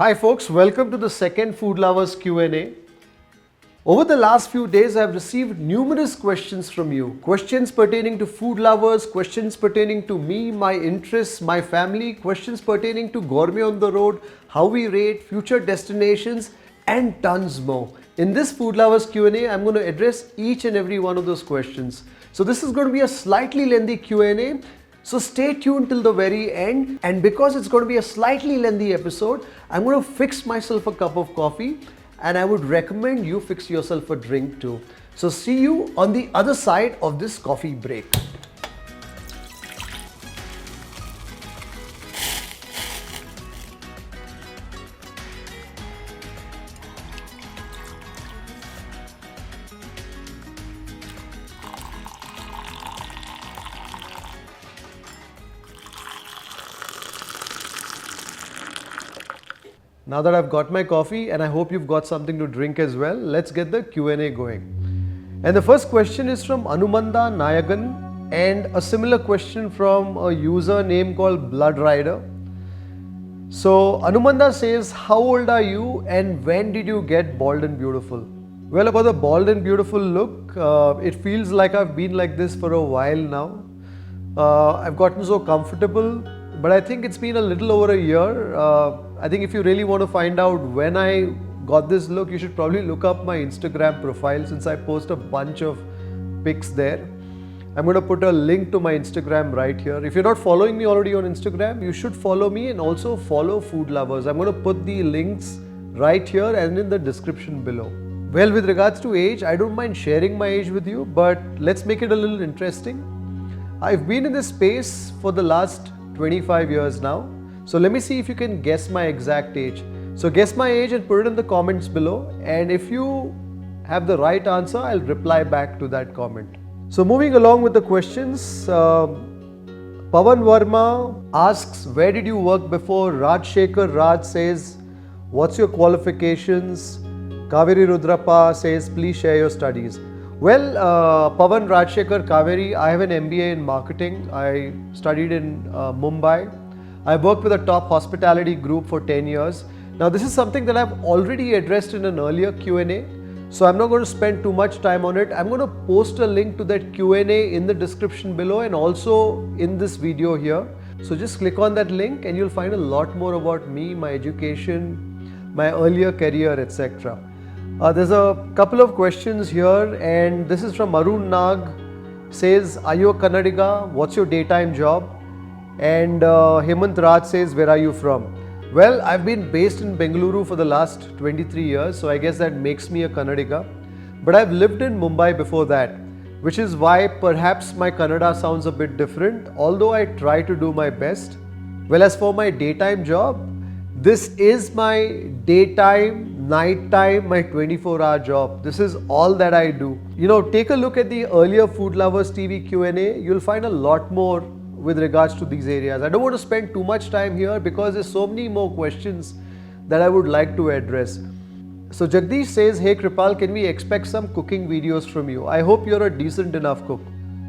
Hi folks, welcome to the second Food Lovers Q&A. Over the last few days, I've received numerous questions from you. Questions pertaining to food lovers, questions pertaining to me, my interests, my family, questions pertaining to Gourmet on the road, how we rate, future destinations, and tons more. In this Food Lovers Q&A, I'm going to address each and every one of those questions. So this is going to be a slightly lengthy Q&A. So stay tuned till the very end, and because it's going to be a slightly lengthy episode, I'm going to fix myself a cup of coffee, and I would recommend you fix yourself a drink too. So see you on the other side of this coffee break. Now that I've got my coffee, and I hope you've got something to drink as well, let's get the Q&A going. And the first question is from Anumanda Nayagan, and a similar question from a user name called Blood Rider. So Anumanda says, how old are you and when did you get bald and beautiful? Well, about the bald and beautiful look, it feels like I've been like this for a while now. I've gotten so comfortable, but I think it's been a little over a year. I think if you really want to find out when I got this look, you should probably look up my Instagram profile, since I post a bunch of pics there. I'm going to put a link to my Instagram right here. If you're not following me already on Instagram, you should follow me and also follow Food Lovers. I'm going to put the links right here and in the description below. Well, with regards to age, I don't mind sharing my age with you, but let's make it a little interesting. I've been in this space for the last 25 years now. So let me see if you can guess my exact age. So guess my age and put it in the comments below. And if you have the right answer, I'll reply back to that comment. So moving along with the questions, Pavan Verma asks, where did you work before? Rajshekhar Raj says, what's your qualifications? Kaveri Rudrappa says, please share your studies. Well, Pavan Rajshekhar Kaveri, I have an MBA in marketing. I studied in Mumbai. I worked with a top hospitality group for 10 years. Now this is something that I've already addressed in an earlier Q&A. So I'm not going to spend too much time on it. I'm going to post a link to that Q&A in the description below and also in this video here. So just click on that link and you'll find a lot more about me, my education, my earlier career, etc. There's a couple of questions here, and this is from Arun Nag. Says, are you a Kannadiga? What's your daytime job? And Hemant Raj says, where are you from? Well, I've been based in Bengaluru for the last 23 years, so I guess that makes me a Kannadiga. But I've lived in Mumbai before that, which is why perhaps my Kannada sounds a bit different, although I try to do my best. Well, as for my daytime job, this is my daytime, nighttime, my 24-hour job. This is all that I do. You know, take a look at the earlier Food Lovers TV Q&A. You'll find a lot more with regards to these areas. I don't want to spend too much time here because there's so many more questions that I would like to address. So Jagdish says, hey Kripal, can we expect some cooking videos from you? I hope you're a decent enough cook.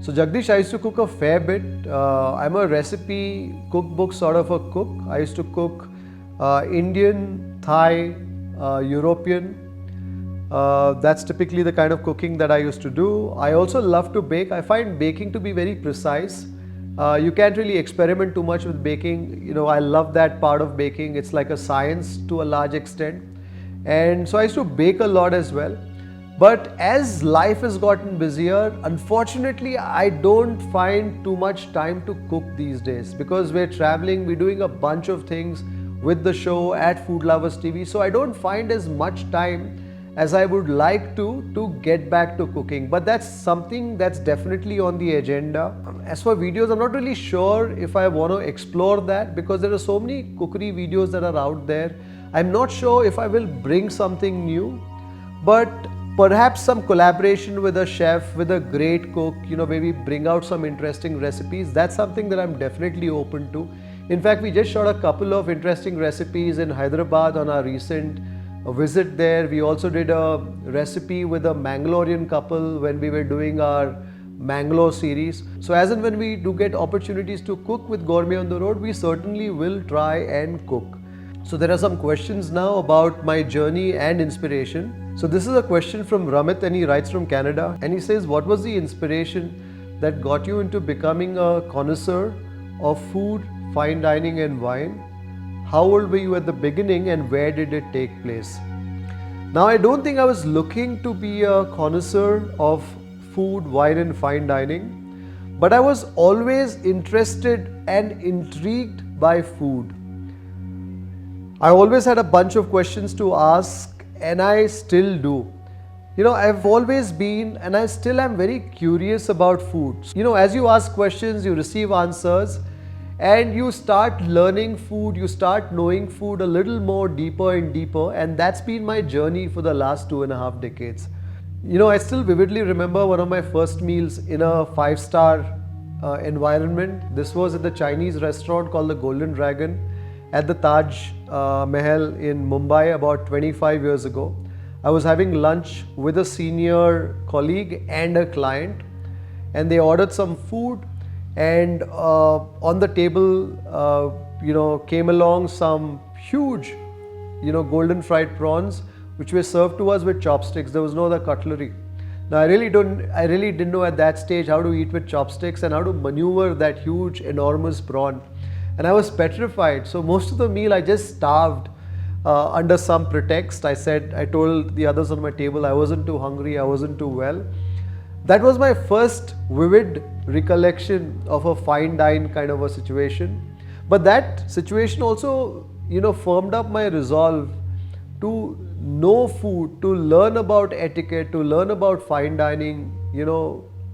So Jagdish, I used to cook a fair bit. I'm a recipe cookbook sort of a cook. I used to cook Indian, Thai, European. That's typically the kind of cooking that I used to do. I also love to bake. I find baking to be very precise. You can't really experiment too much with baking. You know, I love that part of baking. It's like a science to a large extent. And so I used to bake a lot as well. But as life has gotten busier, unfortunately, I don't find too much time to cook these days because we're traveling, we're doing a bunch of things with the show at Food Lovers TV. So I don't find as much time as I would like to get back to cooking. But that's something that's definitely on the agenda. As for videos, I'm not really sure if I want to explore that because there are so many cookery videos that are out there. I'm not sure if I will bring something new, but perhaps some collaboration with a chef, with a great cook, you know, maybe bring out some interesting recipes. That's something that I'm definitely open to. In fact, we just shot a couple of interesting recipes in Hyderabad on our recent visit there. We also did a recipe with a Mangalorean couple when we were doing our Mangalore series. So as and when we do get opportunities to cook with Gourmet on the road, we certainly will try and cook. So there are some questions now about my journey and inspiration. So this is a question from Ramit, and he writes from Canada, and he says, what was the inspiration that got you into becoming a connoisseur of food, fine dining and wine? How old were you at the beginning and where did it take place? Now, I don't think I was looking to be a connoisseur of food, wine and fine dining, but I was always interested and intrigued by food. I always had a bunch of questions to ask, and I still do. I've always been, and I still am, very curious about food. As you ask questions, you receive answers, and you start learning food, you start knowing food a little more deeper and deeper, and that's been my journey for the last 2.5 decades. I still vividly remember one of my first meals in a 5-star environment. This was at the Chinese restaurant called the Golden Dragon at the Taj Mahal in Mumbai about 25 years ago. I was having lunch with a senior colleague and a client, and they ordered some food, and on the table came along some huge golden fried prawns which were served to us with chopsticks. There was no other cutlery. Now I really didn't know at that stage how to eat with chopsticks and how to maneuver that huge enormous prawn, and I was petrified. So most of the meal I just starved under some pretext. I told the others on my table I wasn't too hungry, I wasn't too well. That was my first vivid recollection of a fine dine kind of a situation. But that situation also, firmed up my resolve to know food, to learn about etiquette, to learn about fine dining,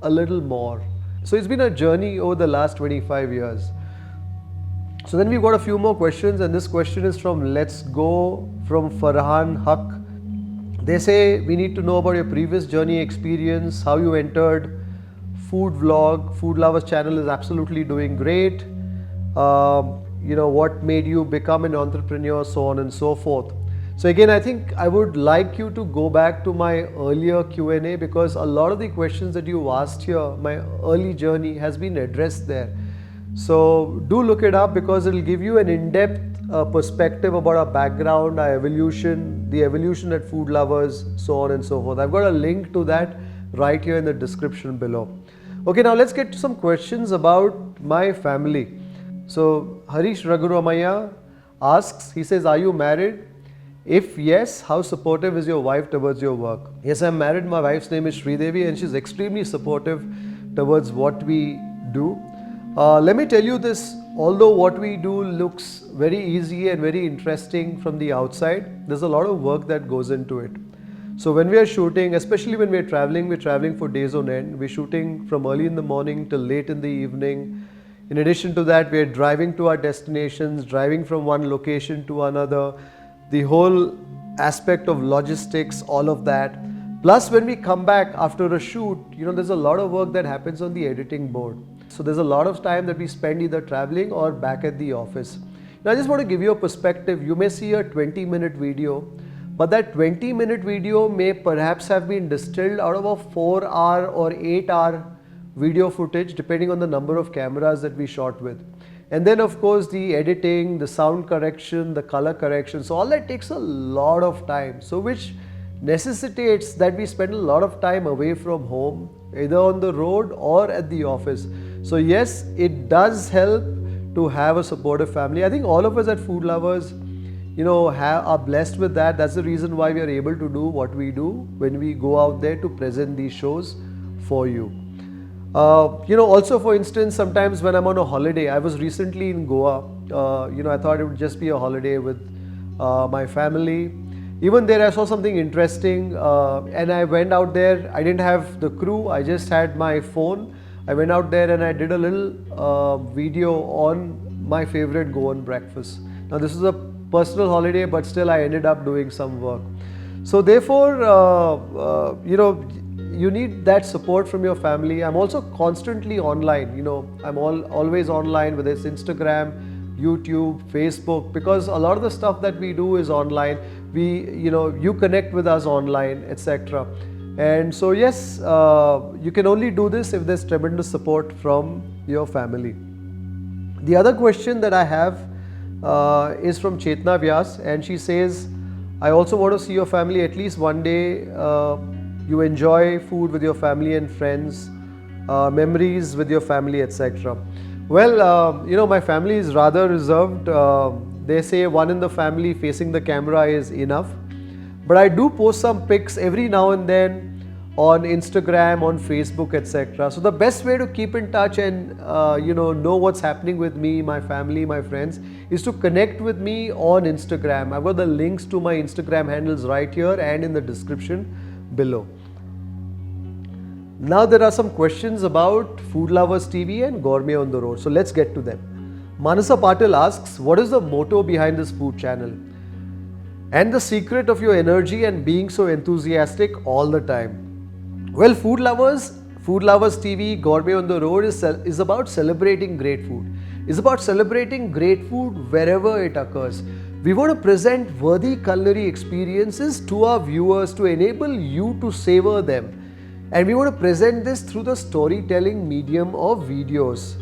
a little more. So it's been a journey over the last 25 years. So then we've got a few more questions, and this question is from Let's Go, from Farhan Haq. They say, we need to know about your previous journey experience, how you entered food vlog. Food Lovers channel is absolutely doing great. What made you become an entrepreneur, so on and so forth. So again, I think I would like you to go back to my earlier Q&A, because a lot of the questions that you asked here, my early journey has been addressed there. So do look it up, because it will give you an in-depth perspective about our background, our evolution, the evolution at Food Lovers, so on and so forth. I've got a link to that right here in the description below. Okay, now let's get to some questions about my family. So Harish Raghuramaya asks, he says, are you married? If yes, how supportive is your wife towards your work? Yes, I'm married. My wife's name is Sridevi, and she's extremely supportive towards what we do. Let me tell you this, although what we do looks very easy and very interesting from the outside, there's a lot of work that goes into it. So when we are shooting, especially when we're traveling for days on end. We're shooting from early in the morning till late in the evening. In addition to that, we're driving to our destinations, driving from one location to another, the whole aspect of logistics, all of that. Plus, when we come back after a shoot, there's a lot of work that happens on the editing board. So there's a lot of time that we spend either traveling or back at the office. Now I just want to give you a perspective. You may see a 20-minute video, but that 20-minute video may perhaps have been distilled out of a 4-hour or 8-hour video footage, depending on the number of cameras that we shot with. And then of course the editing, the sound correction, the color correction. So all that takes a lot of time. So which necessitates that we spend a lot of time away from home, either on the road or at the office. So yes, it does help to have a supportive family. I think all of us at Food Lovers, are blessed with that. That's the reason why we are able to do what we do when we go out there to present these shows for you. Also, for instance, sometimes when I'm on a holiday, I was recently in Goa. I thought it would just be a holiday with my family. Even there I saw something interesting, and I went out there. I didn't have the crew, I just had my phone. I went out there and I did a little video on my favorite Goan breakfast. Now this is a personal holiday, but still I ended up doing some work. So therefore, you need that support from your family. I'm also constantly online, I'm always online, whether it's Instagram, YouTube, Facebook, because a lot of the stuff that we do is online. You connect with us online, etc. And so yes, you can only do this if there's tremendous support from your family. The other question that I have is from Chetna Vyas, and she says, I also want to see your family at least one day. You enjoy food with your family and friends, memories with your family, etc. Well, my family is rather reserved. They say one in the family facing the camera is enough. But I do post some pics every now and then on Instagram, on Facebook, etc. So the best way to keep in touch and know what's happening with me, my family, my friends, is to connect with me on Instagram. I've got the links to my Instagram handles right here and in the description below. Now there are some questions about Food Lovers TV and Gourmet on the Road. So let's get to them. Manasa Patil asks, what is the motto behind this food channel? And the secret of your energy and being so enthusiastic all the time? Well, Food Lovers TV, Gourmet on the Road is about celebrating great food. It's about celebrating great food wherever it occurs. We want to present worthy culinary experiences to our viewers to enable you to savor them. And we want to present this through the storytelling medium of videos.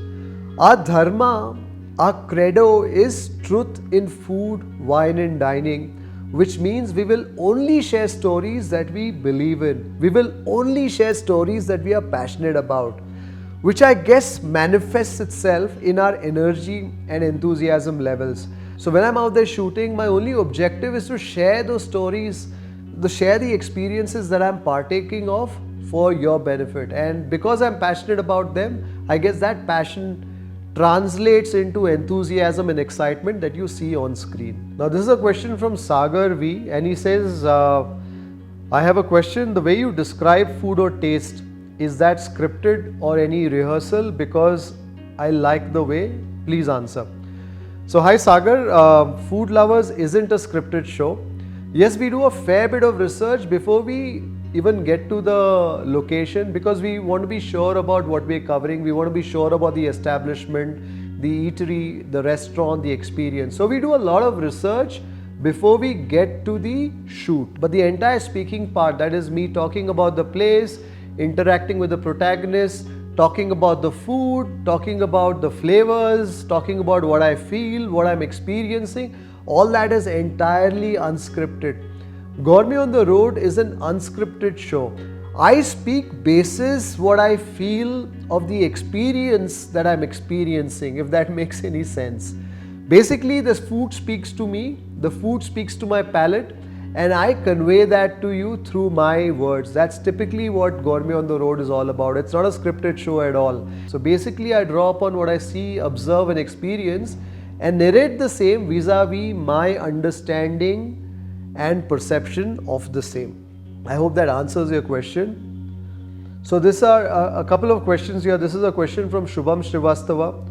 Our dharma, our credo is truth in food, wine and dining, which means we will only share stories that we believe in. We will only share stories that we are passionate about, which I guess manifests itself in our energy and enthusiasm levels. So when I'm out there shooting, my only objective is to share those stories, to share the experiences that I'm partaking of for your benefit. And because I'm passionate about them, I guess that passion translates into enthusiasm and excitement that you see on screen. Now this is a question from Sagar V, and he says, I have a question. The way you describe food or taste, is that scripted or any rehearsal? Because I like the way. Please answer. So hi Sagar, Food Lovers isn't a scripted show. Yes, we do a fair bit of research before we even get to the location, because we want to be sure about what we're covering. We want to be sure about the establishment, the eatery, the restaurant, the experience. So we do a lot of research before we get to the shoot. But the entire speaking part, that is me talking about the place, interacting with the protagonist, talking about the food, talking about the flavors, talking about what I feel, what I'm experiencing, all that is entirely unscripted. Gourmet on the Road is an unscripted show. I speak basis what I feel of the experience that I'm experiencing, if that makes any sense. Basically, this food speaks to me, the food speaks to my palate, and I convey that to you through my words. That's typically what Gourmet on the Road is all about. It's not a scripted show at all. So basically, I draw upon what I see, observe and experience and narrate the same vis-a-vis my understanding and perception of the same. I hope that answers your question. So these are a couple of questions here. This is a question from Shubham Srivastava.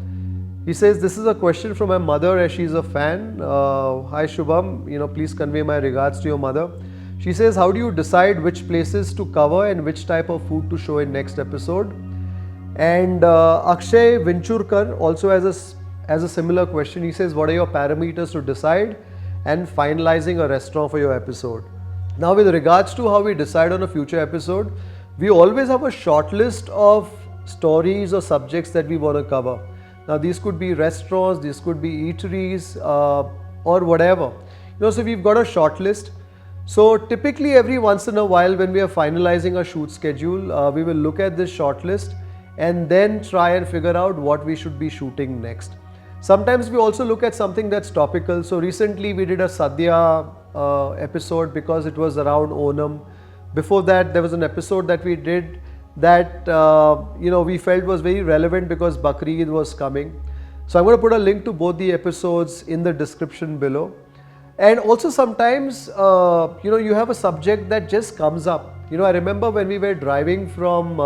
He says, this is a question from my mother as she's a fan. Hi Shubham, please convey my regards to your mother. She says, how do you decide which places to cover and which type of food to show in next episode? And Akshay Vinchurkar also has a similar question. He says, what are your parameters to decide and finalizing a restaurant for your episode? Now with regards to how we decide on a future episode, we always have a short list of stories or subjects that we want to cover. Now these could be restaurants, these could be eateries or whatever. So we've got a short list. So typically every once in a while when we are finalizing a shoot schedule, we will look at this short list and then try and figure out what we should be shooting next. Sometimes we also look at something that's topical. So recently we did a Sadhya episode because it was around Onam. Before that there was an episode that we did that we felt was very relevant because Bakri Eid was coming. So I'm going to put a link to both the episodes in the description below. And also sometimes you have a subject that just comes up. I remember when we were driving from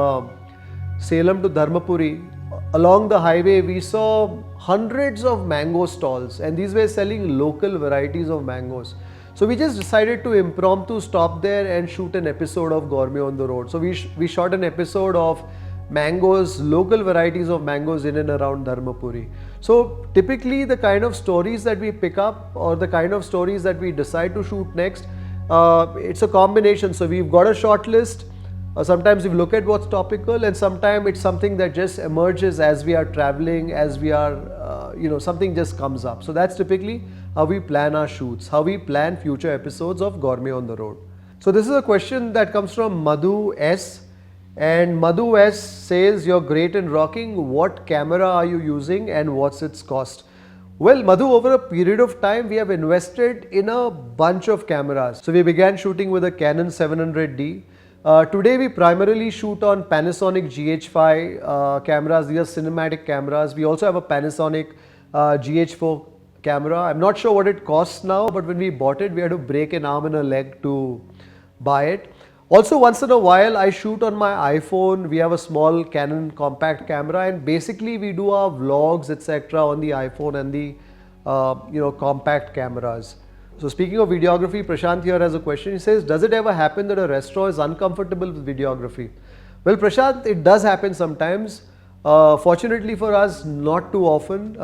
Salem to Dharmapuri, along the highway we saw hundreds of mango stalls and these were selling local varieties of mangoes. So we just decided to impromptu stop there and shoot an episode of Gourmet on the Road. So we shot an episode of mangoes, local varieties of mangoes in and around Dharmapuri. So typically the kind of stories that we pick up or the kind of stories that we decide to shoot next, it's a combination. So we've got a short list. Sometimes we look at what's topical, and sometimes it's something that just emerges as we are traveling, as we are, something just comes up. So that's typically how we plan our shoots, how we plan future episodes of Gourmet on the Road. So this is a question that comes from Madhu S. And Madhu S says, "You're great and rocking. What camera are you using and what's its cost?" Well, Madhu, over a period of time, we have invested in a bunch of cameras. So we began shooting with a Canon 700D. Today we primarily shoot on Panasonic GH5 cameras. These are cinematic cameras. We also have a Panasonic GH4 camera. I'm not sure what it costs now, but when we bought it, we had to break an arm and a leg to buy it. Also, once in a while, I shoot on my iPhone. We have a small Canon compact camera, and basically we do our vlogs, etc. on the iPhone and the compact cameras. So speaking of videography, Prashant here has a question. He says, "Does it ever happen that a restaurant is uncomfortable with videography?" Well, Prashant, it does happen sometimes. Fortunately for us, not too often.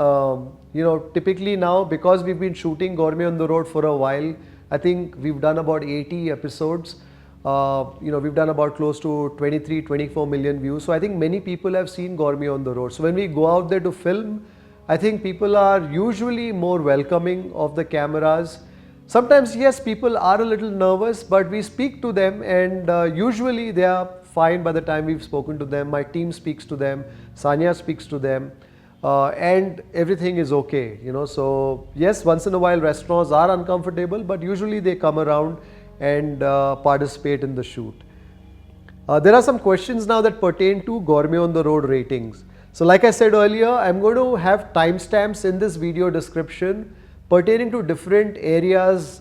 Typically now, because we've been shooting Gourmet on the Road for a while, I think we've done about 80 episodes. We've done about close to 23, 24 million views. So I think many people have seen Gourmet on the Road. So when we go out there to film, I think people are usually more welcoming of the cameras. Sometimes, yes, people are a little nervous, but we speak to them, and usually they are fine by the time we've spoken to them. My team speaks to them, Sanya speaks to them, and everything is okay. So yes, once in a while restaurants are uncomfortable, but usually they come around and participate in the shoot. There are some questions now that pertain to Gourmet on the Road ratings. So like I said earlier, I'm going to have timestamps in this video description pertaining to different areas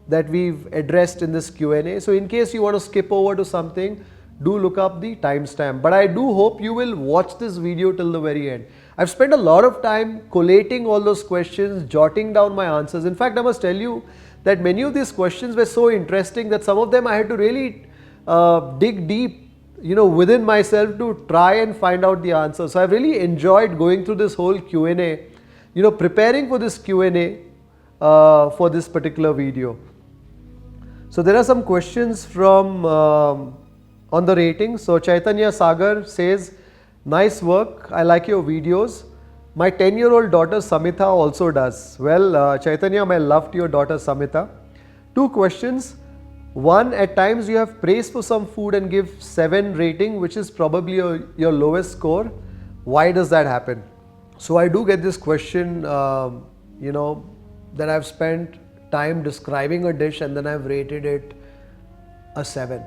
that we've addressed in this Q&A. So in case you want to skip over to something, do look up the timestamp. But I do hope you will watch this video till the very end. I've spent a lot of time collating all those questions, jotting down my answers. In fact, I must tell you that many of these questions were so interesting that some of them I had to really dig deep, within myself to try and find out the answer. So I've really enjoyed going through this whole Q&A, preparing for this Q&A for this particular video. So there are some questions from on the ratings. So Chaitanya Sagar says, "Nice work. I like your videos. My 10-year-old daughter Samita also does." Well, Chaitanya, my love to your daughter Samita. 2 questions. One, at times you have praised for some food and give 7 rating, which is probably your lowest score. Why does that happen? So I do get this question, that I've spent time describing a dish and then I've rated it a 7.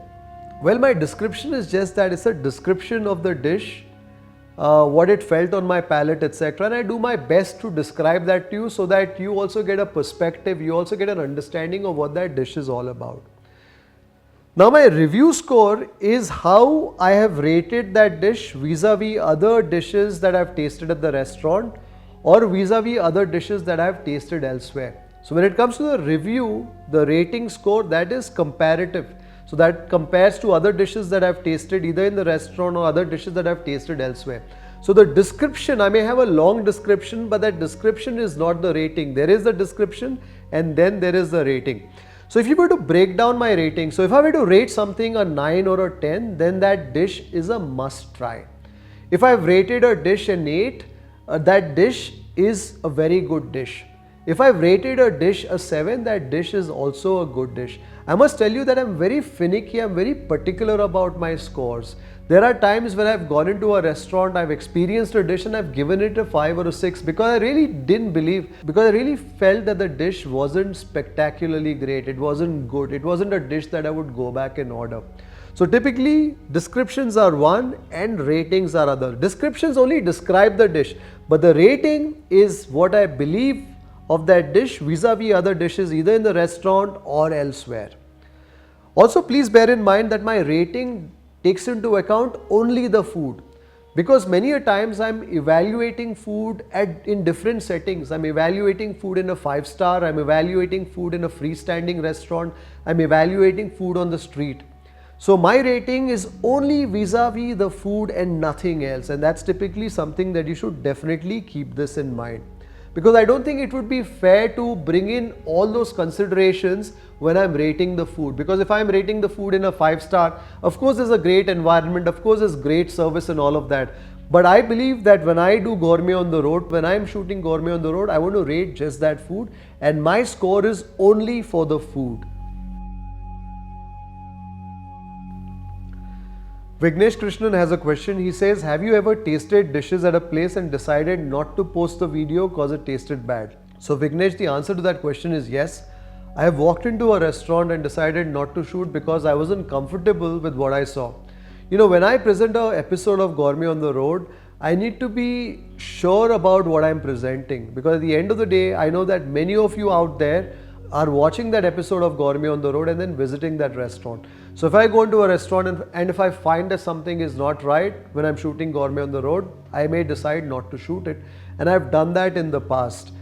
Well, my description is just that it's a description of the dish, what it felt on my palate, etc. And I do my best to describe that to you so that you also get a perspective, you also get an understanding of what that dish is all about. Now my review score is how I have rated that dish vis-a-vis other dishes that I've tasted at the restaurant or vis-a-vis other dishes that I've tasted elsewhere. So when it comes to the review, the rating score, that is comparative. So that compares to other dishes that I've tasted either in the restaurant or other dishes that I've tasted elsewhere. So the description, I may have a long description, but that description is not the rating. There is the description and then there is the rating. So if you were to break down my rating, so if I were to rate something a 9 or a 10, then that dish is a must try. If I've rated a dish an 8, that dish is a very good dish. If I've rated a dish a 7, that dish is also a good dish. I must tell you that I'm very finicky, I'm very particular about my scores. There are times when I've gone into a restaurant, I've experienced a dish and I've given it a 5 or a 6 because I really didn't believe, because I really felt that the dish wasn't spectacularly great, it wasn't good, it wasn't a dish that I would go back and order. So typically descriptions are one and ratings are other. Descriptions only describe the dish, but the rating is what I believe of that dish vis-a-vis other dishes either in the restaurant or elsewhere. Also, please bear in mind that my rating takes into account only the food, because many a times I'm evaluating food in different settings. I'm evaluating food in a 5-star, I'm evaluating food in a freestanding restaurant, I'm evaluating food on the street. So my rating is only vis-a-vis the food and nothing else, and that's typically something that you should definitely keep this in mind. because I don't think it would be fair to bring in all those considerations when I'm rating the food. Because if I'm rating the food in a 5-star, of course there's a great environment, of course there's great service and all of that. But I believe that when I do Gourmet on the road, when I'm shooting Gourmet on the road, I want to rate just that food, and my score is only for the food. Vignesh Krishnan has a question. He says, have you ever tasted dishes at a place and decided not to post the video because it tasted bad? So Vignesh, the answer to that question is yes. I have walked into a restaurant and decided not to shoot because I wasn't comfortable with what I saw. You know, when I present an episode of Gourmet on the road, I need to be sure about what I'm presenting, because at the end of the day, I know that many of you out there are watching that episode of Gourmet on the road and then visiting that restaurant. So if I go into a restaurant and if I find that something is not right when I'm shooting Gourmet on the road, I may decide not to shoot it, and I've done that in the past.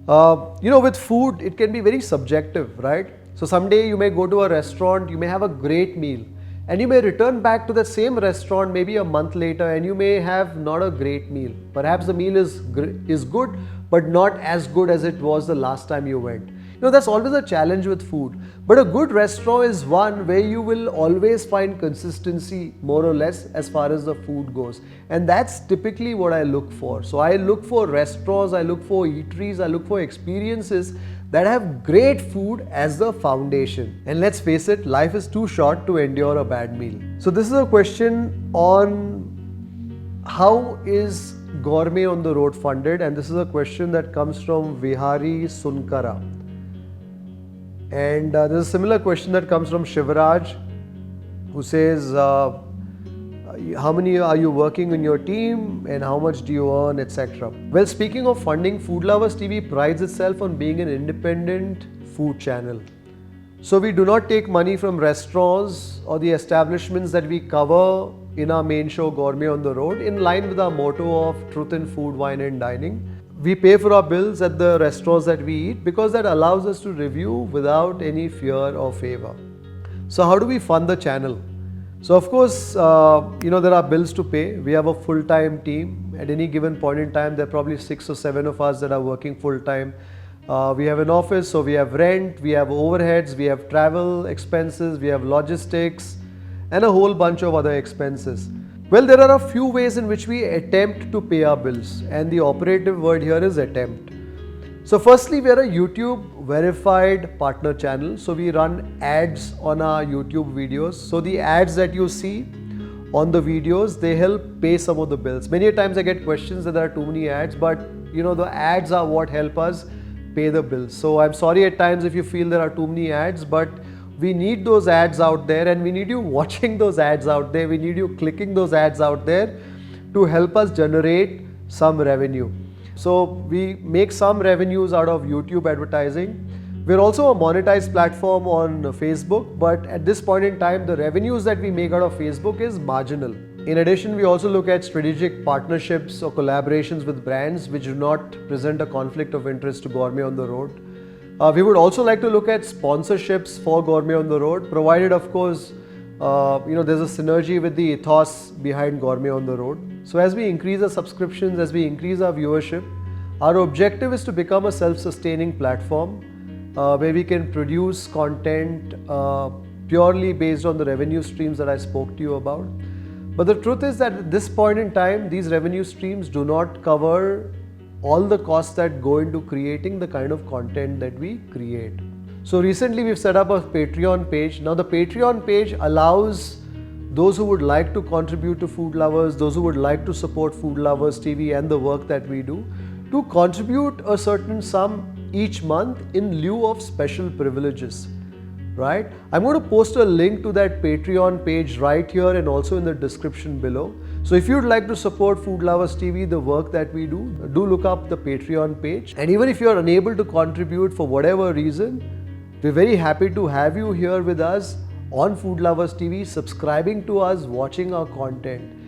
You know, with food, it can be very subjective, right? So someday you may go to a restaurant, you may have a great meal, and you may return back to the same restaurant maybe a month later and you may have not a great meal. Perhaps the meal is good, but not as good as it was the last time you went. You know, that's always a challenge with food. But a good restaurant is one where you will always find consistency, more or less, as far as the food goes. And that's typically what I look for. So I look for restaurants, I look for eateries, I look for experiences that have great food as the foundation. And let's face it, life is too short to endure a bad meal. So this is a question on how is Gourmet on the road funded, and this is a question that comes from Vihari Sunkara. And there's a similar question that comes from Shivraj, who says, how many are you working in your team and how much do you earn, etc. Well, speaking of funding, Food Lovers TV prides itself on being an independent food channel. So we do not take money from restaurants or the establishments that we cover in our main show Gourmet on the Road, in line with our motto of truth in food, wine and dining. We pay for our bills at the restaurants that we eat because that allows us to review without any fear or favor. So how do we fund the channel? So of course, you know, there are bills to pay. We have a full-time team. At any given point in time, there are probably 6 or 7 of us that are working full-time. We have an office, so we have rent, we have overheads, we have travel expenses, we have logistics, and a whole bunch of other expenses. Well, there are a few ways in which we attempt to pay our bills, and the operative word here is attempt. So firstly, we are a YouTube verified partner channel. So we run ads on our YouTube videos. So the ads that you see on the videos, they help pay some of the bills. Many times I get questions that there are too many ads, but you know, the ads are what help us pay the bills. So I'm sorry at times if you feel there are too many ads, but we need those ads out there, and we need you watching those ads out there. We need you clicking those ads out there to help us generate some revenue. So we make some revenues out of YouTube advertising. We're also a monetized platform on Facebook, but at this point in time, the revenues that we make out of Facebook is marginal. In addition, we also look at strategic partnerships or collaborations with brands which do not present a conflict of interest to Gourmet on the Road. We would also like to look at sponsorships for Gourmet on the Road, provided of course, you know, there's a synergy with the ethos behind Gourmet on the Road. So as we increase our subscriptions, as we increase our viewership, our objective is to become a self-sustaining platform where we can produce content purely based on the revenue streams that I spoke to you about. But the truth is that at this point in time, these revenue streams do not cover all the costs that go into creating the kind of content that we create. So recently we've set up a Patreon page. Now the Patreon page allows those who would like to contribute to Food Lovers, those who would like to support Food Lovers TV and the work that we do, to contribute a certain sum each month in lieu of special privileges, right? I'm going to post a link to that Patreon page right here and also in the description below. So if you'd like to support Food Lovers TV, the work that we do look up the Patreon page. And even if you're unable to contribute for whatever reason, we're very happy to have you here with us on Food Lovers TV, subscribing to us, watching our content.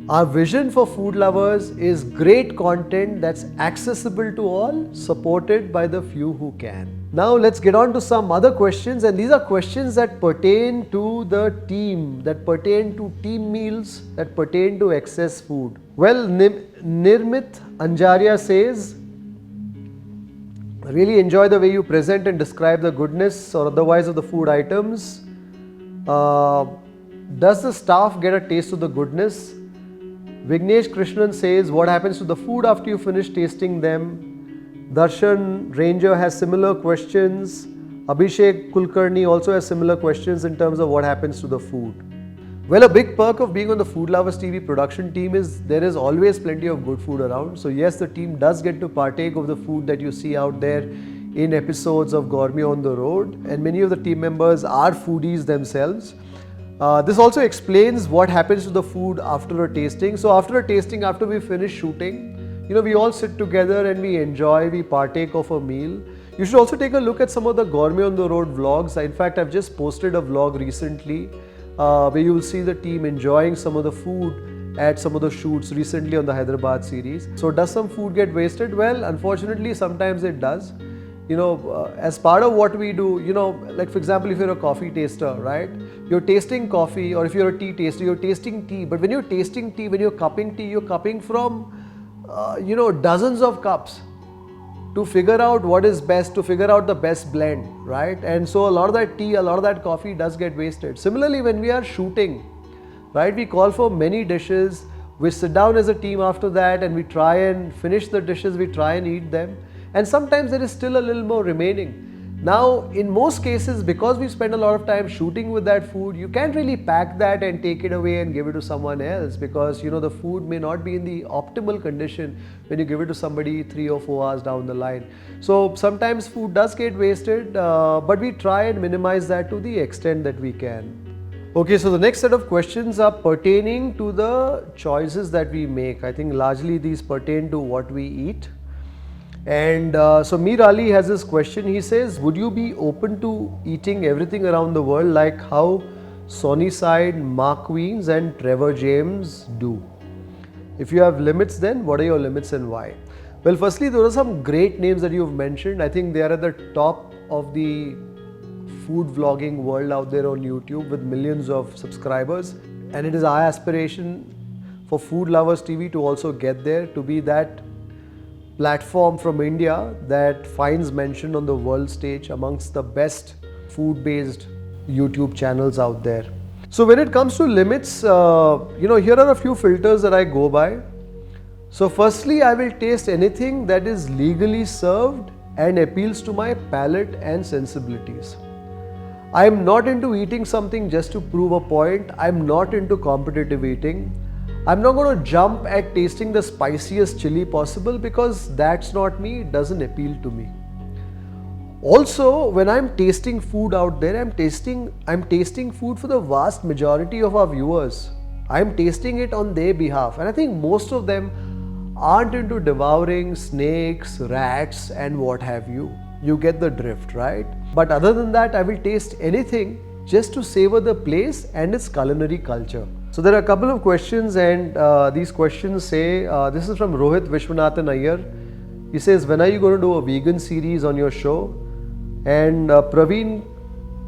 Our vision for Food Lovers is great content that's accessible to all, supported by the few who can. Now let's get on to some other questions, and these are questions that pertain to the team, that pertain to team meals, that pertain to excess food. Well, Nirmit Anjaria says, I really enjoy the way you present and describe the goodness or otherwise of the food items. Does the staff get a taste of the goodness? Vignesh Krishnan says, what happens to the food after you finish tasting them? Darshan Ranger has similar questions. Abhishek Kulkarni also has similar questions in terms of what happens to the food. Well, a big perk of being on the Food Lovers TV production team is there is always plenty of good food around. So yes, the team does get to partake of the food that you see out there in episodes of Gourmet on the Road, and many of the team members are foodies themselves. This also explains what happens to the food after a tasting. So after a tasting, after we finish shooting, we all sit together and we enjoy, we partake of a meal. You should also take a look at some of the Gourmet on the Road vlogs. In fact, I've just posted a vlog recently where you will see the team enjoying some of the food at some of the shoots recently on the Hyderabad series. So does some food get wasted? Well, unfortunately, sometimes it does. As part of what we do, like for example, if you're a coffee taster, right? You're tasting coffee, or if you're a tea taster, you're tasting tea. But when you're tasting tea, when you're cupping tea, you're cupping from, dozens of cups to figure out what is best, to figure out the best blend, right? And so a lot of that tea, a lot of that coffee does get wasted. Similarly, when we are shooting, right, we call for many dishes, we sit down as a team after that and we try and finish the dishes, we try and eat them. And sometimes there is still a little more remaining. Now, in most cases, because we spend a lot of time shooting with that food, you can't really pack that and take it away and give it to someone else, because the food may not be in the optimal condition when you give it to somebody 3 or 4 hours down the line. So sometimes food does get wasted, but we try and minimize that to the extent that we can. Okay, so the next set of questions are pertaining to the choices that we make. I think largely these pertain to what we eat. And so Mir Ali has this question. He says, would you be open to eating everything around the world like how Sonny Side, Mark Queens and Trevor James do? If you have limits, then what are your limits and why? Well, firstly, there are some great names that you've mentioned. I think they are at the top of the food vlogging world out there on YouTube with millions of subscribers. And it is our aspiration for Food Lovers TV to also get there, to be that platform from India that finds mention on the world stage amongst the best food-based YouTube channels out there. So when it comes to limits, here are a few filters that I go by. So firstly, I will taste anything that is legally served and appeals to my palate and sensibilities. I am not into eating something just to prove a point. I am not into competitive eating. I'm not going to jump at tasting the spiciest chili possible, because that's not me, it doesn't appeal to me. Also, when I'm tasting food out there, I'm tasting food for the vast majority of our viewers. I'm tasting it on their behalf, and I think most of them aren't into devouring snakes, rats and what have you. You get the drift, right? But other than that, I will taste anything just to savor the place and its culinary culture. So there are a couple of questions, and these questions say, this is from Rohit Vishwanathan Iyer. He says, when are you going to do a vegan series on your show? And Praveen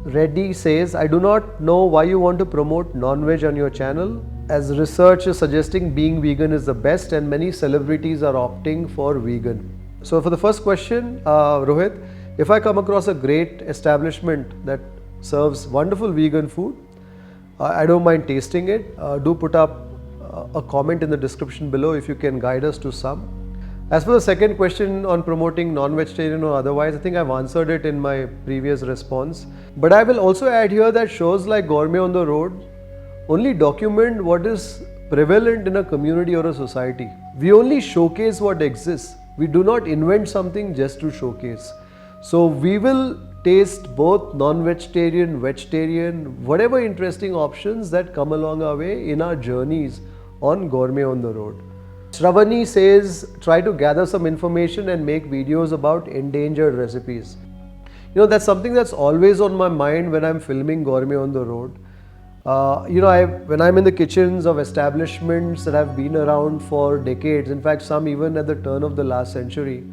Reddy says, I do not know why you want to promote non-veg on your channel, as research is suggesting being vegan is the best and many celebrities are opting for vegan. So for the first question, Rohit, if I come across a great establishment that serves wonderful vegan food, I don't mind tasting it. Do put up a comment in the description below if you can guide us to some. As for the second question on promoting non-vegetarian or otherwise, I think I've answered it in my previous response. But I will also add here that shows like Gourmet on the Road only document what is prevalent in a community or a society. We only showcase what exists. We do not invent something just to showcase. So we will taste both non-vegetarian, vegetarian, whatever interesting options that come along our way in our journeys on Gourmet on the Road. Shravani says, try to gather some information and make videos about endangered recipes. That's something that's always on my mind when I'm filming Gourmet on the Road. When I'm in the kitchens of establishments that have been around for decades, in fact some even at the turn of the last century,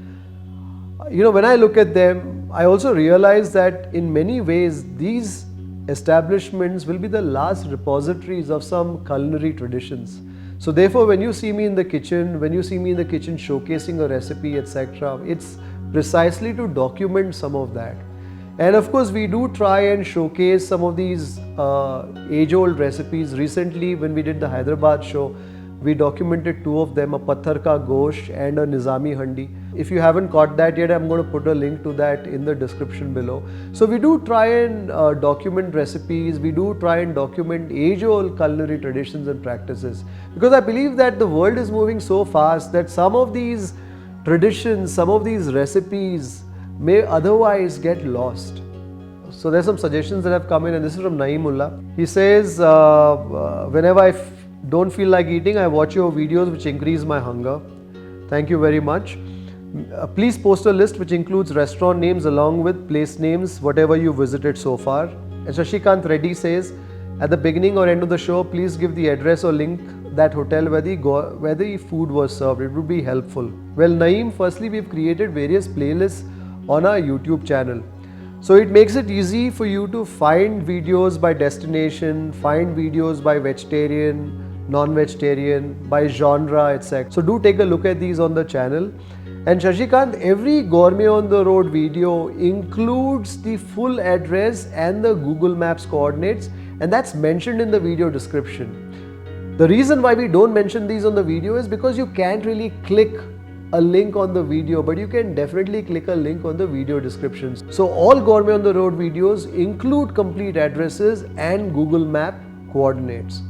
when I look at them, I also realize that in many ways these establishments will be the last repositories of some culinary traditions. So therefore, when you see me in the kitchen, showcasing a recipe, etc., it's precisely to document some of that. And of course, we do try and showcase some of these age-old recipes. Recently, when we did the Hyderabad show, we documented two of them, a Patthar Ka Gosht and a Nizami Handi. If you haven't caught that yet, I'm going to put a link to that in the description below. So we do try and document recipes, we do try and document age-old culinary traditions and practices. Because I believe that the world is moving so fast that some of these traditions, some of these recipes may otherwise get lost. So there's some suggestions that have come in, and this is from Naeemullah. He says, whenever I don't feel like eating, I watch your videos which increase my hunger. Thank you very much. Please post a list which includes restaurant names along with place names, whatever you visited so far. And Shashikant Reddy says, at the beginning or end of the show, please give the address or link that hotel where the food was served. It would be helpful. Well, Naeem, firstly, we've created various playlists on our YouTube channel. So it makes it easy for you to find videos by destination, find videos by vegetarian, non-vegetarian, by genre, etc. So do take a look at these on the channel. And Shashikant, every Gourmet on the Road video includes the full address and the Google Maps coordinates, and that's mentioned in the video description. The reason why we don't mention these on the video is because you can't really click a link on the video, but you can definitely click a link on the video descriptions. So all Gourmet on the Road videos include complete addresses and Google Map coordinates.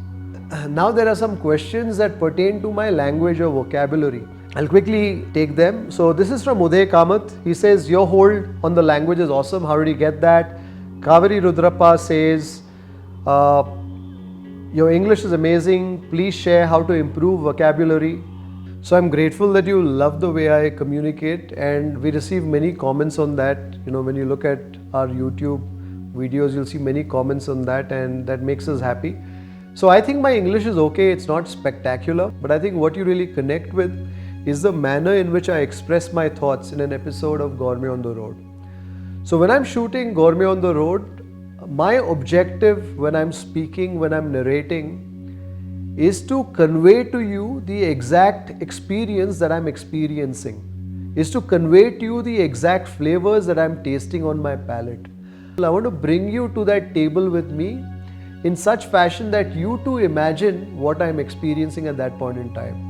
Now there are some questions that pertain to my language or vocabulary. I'll quickly take them. So this is from Uday Kamath. He says, your hold on the language is awesome. How did you get that? Kaveri Rudrappa says, your English is amazing. Please share how to improve vocabulary. So I'm grateful that you love the way I communicate, and we receive many comments on that. You know, when you look at our YouTube videos, you'll see many comments on that, and that makes us happy. So I think my English is okay. It's not spectacular, but I think what you really connect with is the manner in which I express my thoughts in an episode of Gourmet on the Road. So when I'm shooting Gourmet on the Road, my objective when I'm speaking, when I'm narrating, is to convey to you the exact experience that I'm experiencing, is to convey to you the exact flavors that I'm tasting on my palate. I want to bring you to that table with me in such fashion that you too imagine what I'm experiencing at that point in time.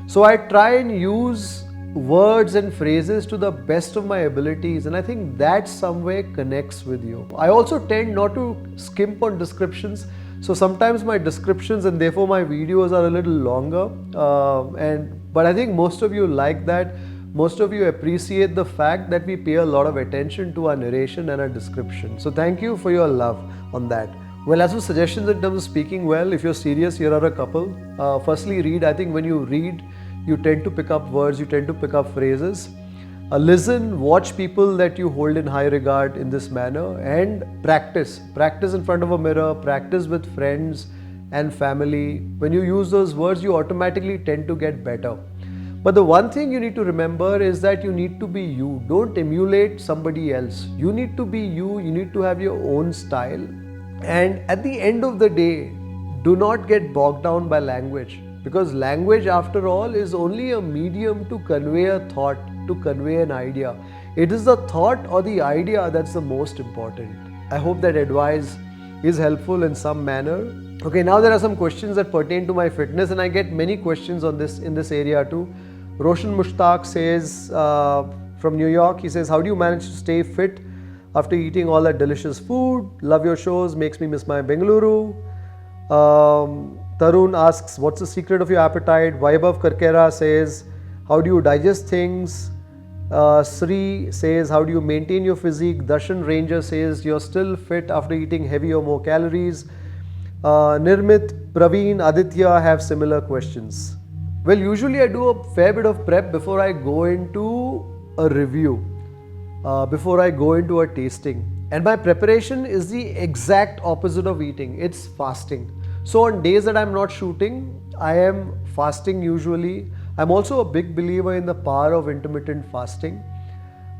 So I try and use words and phrases to the best of my abilities, and I think that some way connects with you. I also tend not to skimp on descriptions. So sometimes my descriptions and therefore my videos are a little longer, but I think most of you like that. Most of you appreciate the fact that we pay a lot of attention to our narration and our description. So thank you for your love on that. Well, as for suggestions in terms of speaking well, if you're serious, here are a couple. Firstly, read. I think when you read, you tend to pick up words, you tend to pick up phrases. Listen, watch people that you hold in high regard in this manner, and practice. Practice in front of a mirror, practice with friends and family. When you use those words, you automatically tend to get better. But the one thing you need to remember is that you need to be you. Don't emulate somebody else. You need to be you. You need to have your own style. And at the end of the day, do not get bogged down by language, because language, after all, is only a medium to convey a thought, to convey an idea. It is the thought or the idea that's the most important. I hope that advice is helpful in some manner. Okay, now there are some questions that pertain to my fitness, and I get many questions on this in this area too. Roshan Mushtaq says, from New York, he says, how do you manage to stay fit after eating all that delicious food? Love your shows, makes me miss my Bengaluru. Tarun asks, what's the secret of your appetite? Vaibhav Karkera says, how do you digest things? Sri says, how do you maintain your physique? Darshan Ranger says, you're still fit after eating heavy or more calories. Nirmit, Praveen, Aditya have similar questions. Well, usually I do a fair bit of prep before I go into a review, before I go into a tasting. And my preparation is the exact opposite of eating. It's fasting. So on days that I'm not shooting, I am fasting usually. I'm also a big believer in the power of intermittent fasting.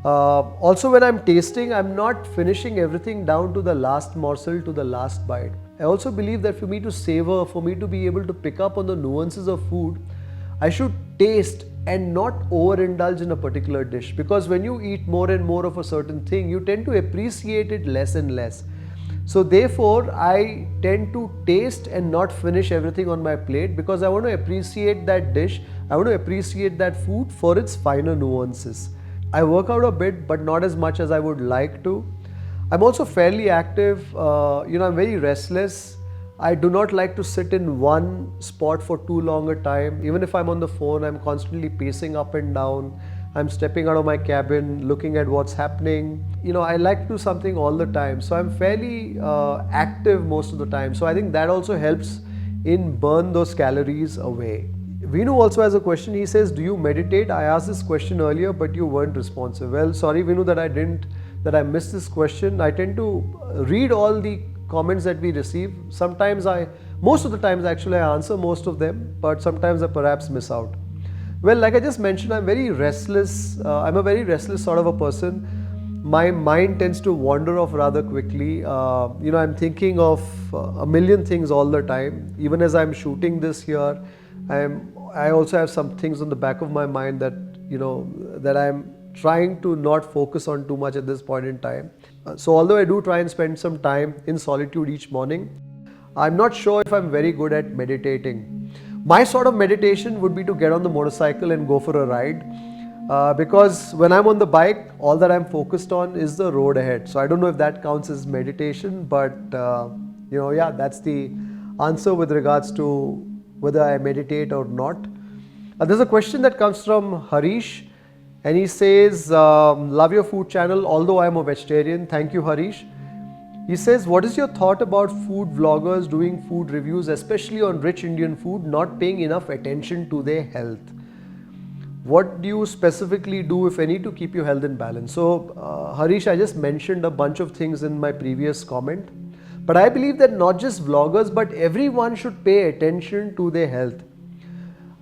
Also when I'm tasting, I'm not finishing everything down to the last morsel, to the last bite. I also believe that for me to savor, for me to be able to pick up on the nuances of food, I should taste and not overindulge in a particular dish, because when you eat more and more of a certain thing, you tend to appreciate it less and less. So therefore, I tend to taste and not finish everything on my plate, because I want to appreciate that dish, I want to appreciate that food for its finer nuances. I work out a bit, but not as much as I would like to. I'm also fairly active, I'm very restless. I do not like to sit in one spot for too long a time. Even if I'm on the phone, I'm constantly pacing up and down. I'm stepping out of my cabin, looking at what's happening. I like to do something all the time. So I'm fairly active most of the time. So I think that also helps in burn those calories away. Vinu also has a question. He says, do you meditate? I asked this question earlier, but you weren't responsive. Well, sorry Vinu that I missed this question. I tend to read all the comments that we receive. Most of the times actually I answer most of them, but sometimes I perhaps miss out. Well, like I just mentioned, I'm very restless. I'm a very restless sort of a person. My mind tends to wander off rather quickly. I'm thinking of a million things all the time. Even as I'm shooting this here, I also have some things on the back of my mind that I'm trying to not focus on too much at this point in time. So although I do try and spend some time in solitude each morning, I'm not sure if I'm very good at meditating. My sort of meditation would be to get on the motorcycle and go for a ride, because when I'm on the bike, all that I'm focused on is the road ahead. So I don't know if that counts as meditation, but that's the answer with regards to whether I meditate or not. There's a question that comes from Harish, and he says, love your food channel, although I'm a vegetarian. Thank you, Harish. He says, what is your thought about food vloggers doing food reviews, especially on rich Indian food, not paying enough attention to their health? What do you specifically do, if any, to keep your health in balance? So, Harish, I just mentioned a bunch of things in my previous comment, but I believe that not just vloggers, but everyone should pay attention to their health.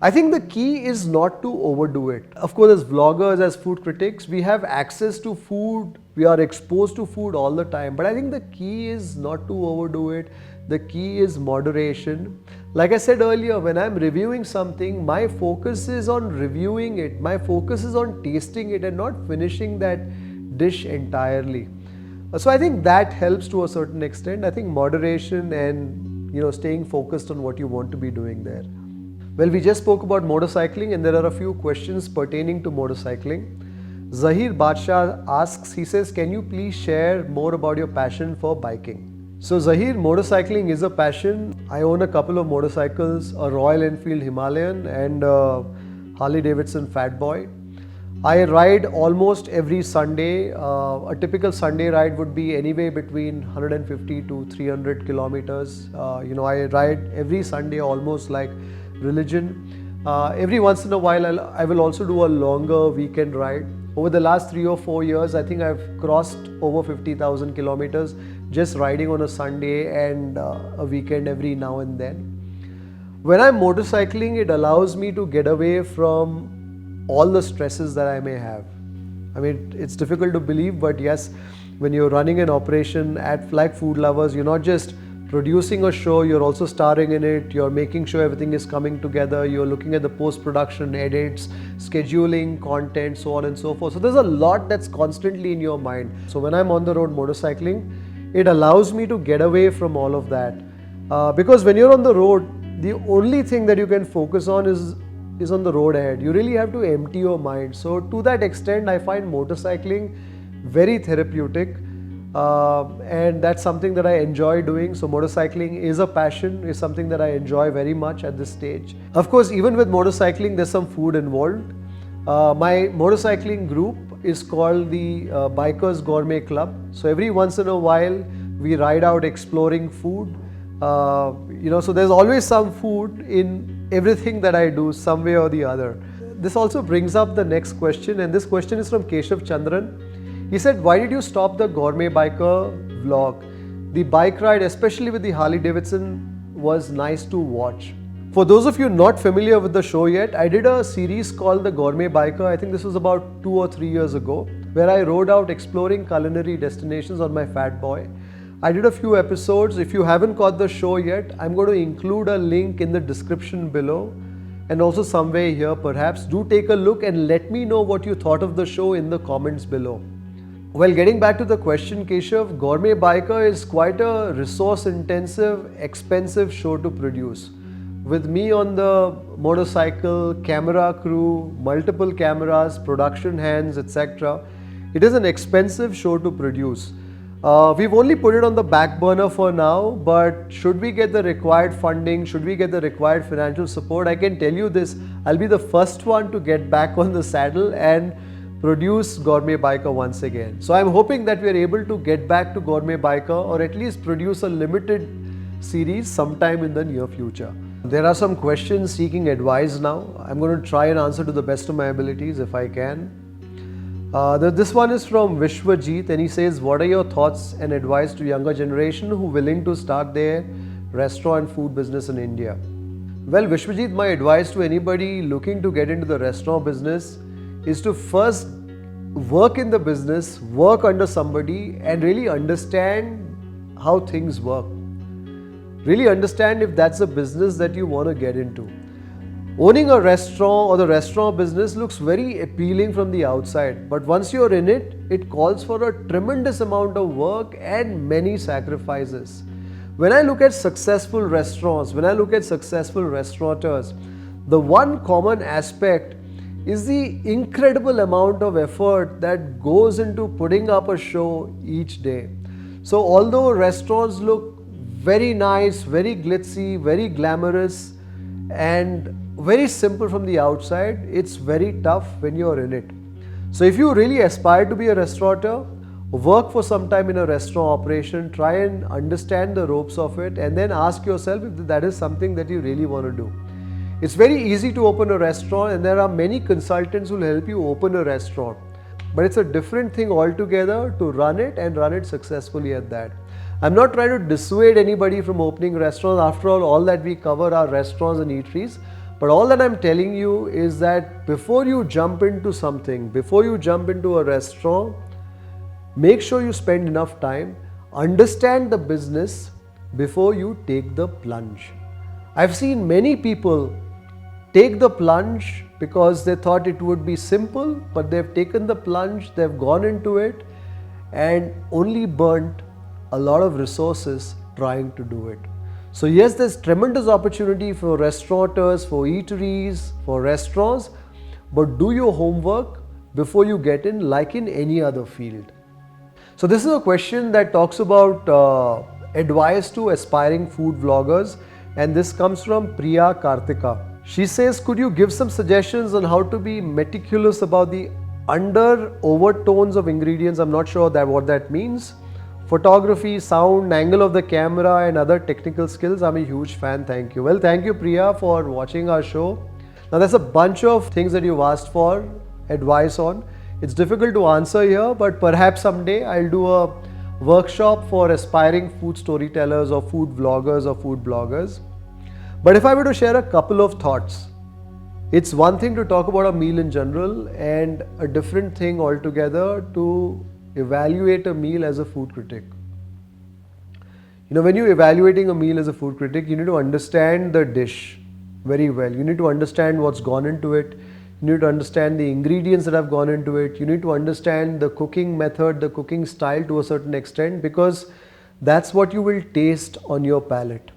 I think the key is not to overdo it. Of course, as vloggers, as food critics, we have access to food, we are exposed to food all the time. But I think the key is not to overdo it. The key is moderation. Like I said earlier, when I'm reviewing something, my focus is on reviewing it. My focus is on tasting it and not finishing that dish entirely. So I think that helps to a certain extent. I think moderation and staying focused on what you want to be doing there. Well, we just spoke about motorcycling, and there are a few questions pertaining to motorcycling. Zahir Badshah asks, he says, can you please share more about your passion for biking? So Zahir, motorcycling is a passion. I own a couple of motorcycles, a Royal Enfield Himalayan and a Harley Davidson Fat Boy. I ride almost every Sunday. A typical Sunday ride would be anywhere between 150 to 300 kilometers. I ride every Sunday almost like religion. Every once in a while I will also do a longer weekend ride. Over the last 3 or 4 years, I think I've crossed over 50,000 kilometers just riding on a Sunday and a weekend every now and then. When I'm motorcycling, it allows me to get away from all the stresses that I may have. I mean, it's difficult to believe, but yes, when you're running an operation at Flag Food Lovers, you're not just producing a show, you're also starring in it, you're making sure everything is coming together, you're looking at the post-production, edits, scheduling, content, so on and so forth. So there's a lot that's constantly in your mind. So when I'm on the road motorcycling, it allows me to get away from all of that. Because when you're on the road, the only thing that you can focus on is on the road ahead. You really have to empty your mind. So to that extent, I find motorcycling very therapeutic. And that's something that I enjoy doing. So motorcycling is a passion, is something that I enjoy very much at this stage. Of course, even with motorcycling, there's some food involved. My motorcycling group is called the Bikers Gourmet Club. So every once in a while, we ride out exploring food. So there's always some food in everything that I do, some way or the other. This also brings up the next question, and this question is from Keshav Chandran. He said, why did you stop the Gourmet Biker vlog? The bike ride, especially with the Harley Davidson, was nice to watch. For those of you not familiar with the show yet, I did a series called the Gourmet Biker. I think this was about 2 or 3 years ago, where I rode out exploring culinary destinations on my Fat Boy. I did a few episodes. If you haven't got the show yet, I'm going to include a link in the description below and also somewhere here perhaps. Do take a look and let me know what you thought of the show in the comments below. Well, getting back to the question, Keshav, Gourmet Biker is quite a resource intensive, expensive show to produce. With me on the motorcycle, camera crew, multiple cameras, production hands, etc., it is an expensive show to produce. We've only put it on the back burner for now, but should we get the required funding, should we get the required financial support, I can tell you this, I'll be the first one to get back on the saddle and produce Gourmet Biker once again. So I'm hoping that we are able to get back to Gourmet Biker, or at least produce a limited series sometime in the near future. There are some questions seeking advice now. I'm going to try and answer to the best of my abilities if I can. This one is from Vishwajit, and he says, what are your thoughts and advice to younger generation who are willing to start their restaurant food business in India? Well, Vishwajit, my advice to anybody looking to get into the restaurant business is to first work in the business, work under somebody, and really understand how things work. Really understand if that's a business that you want to get into. Owning a restaurant or the restaurant business looks very appealing from the outside, but once you're in it, it calls for a tremendous amount of work and many sacrifices. When I look at successful restaurants, when I look at successful restaurateurs, the one common aspect is the incredible amount of effort that goes into putting up a show each day. So although restaurants look very nice, very glitzy, very glamorous, and very simple from the outside, it's very tough when you're in it. So if you really aspire to be a restaurateur, work for some time in a restaurant operation, try and understand the ropes of it, and then ask yourself if that is something that you really want to do. It's very easy to open a restaurant, and there are many consultants who will help you open a restaurant. But it's a different thing altogether to run it and run it successfully at that. I'm not trying to dissuade anybody from opening restaurants. After all that we cover are restaurants and eateries. But all that I'm telling you is that before you jump into something, before you jump into a restaurant, make sure you spend enough time, understand the business before you take the plunge. I've seen many people take the plunge because they thought it would be simple, but they've taken the plunge, they've gone into it and only burnt a lot of resources trying to do it. So yes, there's tremendous opportunity for restaurateurs, for eateries, for restaurants, but do your homework before you get in, like in any other field. So this is a question that talks about advice to aspiring food vloggers, and this comes from Priya Karthika. She says, could you give some suggestions on how to be meticulous about the under overtones of ingredients? I'm not sure what that means. Photography, sound, angle of the camera and other technical skills. I'm a huge fan, thank you. Well, thank you Priya for watching our show. Now there's a bunch of things that you've asked for advice on. It's difficult to answer here, but perhaps someday I'll do a workshop for aspiring food storytellers or food vloggers or food bloggers. But if I were to share a couple of thoughts, it's one thing to talk about a meal in general and a different thing altogether to evaluate a meal as a food critic. You know, when you're evaluating a meal as a food critic, you need to understand the dish very well. You need to understand what's gone into it. You need to understand the ingredients that have gone into it. You need to understand the cooking method, the cooking style to a certain extent, because that's what you will taste on your palate.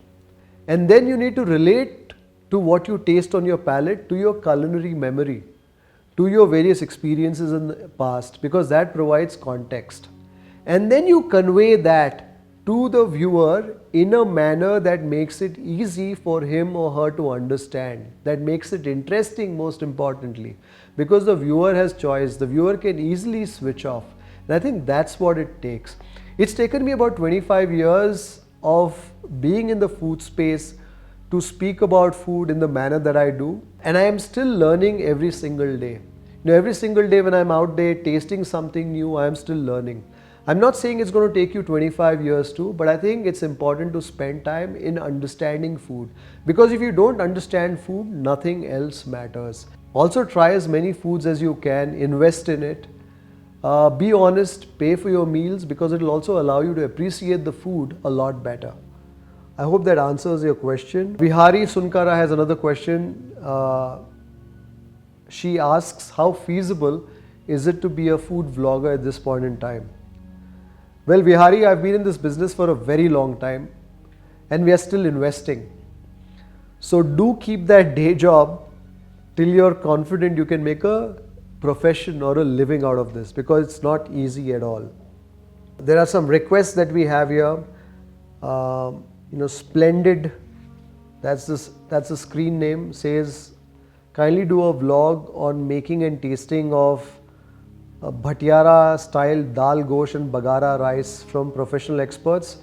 And then you need to relate to what you taste on your palate to your culinary memory, to your various experiences in the past, because that provides context. And then you convey that to the viewer in a manner that makes it easy for him or her to understand, that makes it interesting most importantly, because the viewer has choice, the viewer can easily switch off. And I think that's what it takes. It's taken me about 25 years of being in the food space to speak about food in the manner that I do, and I am still learning every single day. You know, every single day when I'm out there tasting something new, I am still learning. I'm not saying it's going to take you 25 years too, but I think it's important to spend time in understanding food, because if you don't understand food, nothing else matters. Also try as many foods as you can, invest in it, be honest, pay for your meals, because it will also allow you to appreciate the food a lot better. I hope that answers your question. Vihari Sunkara has another question. She asks, how feasible is it to be a food vlogger at this point in time? Well, Vihari, I've been in this business for a very long time and we are still investing. So do keep that day job till you're confident you can make a profession or a living out of this, because it's not easy at all. There are some requests that we have here. Splendid, that's the screen name, says, kindly do a vlog on making and tasting of Bhatiara style dal gosh and bagara rice from professional experts,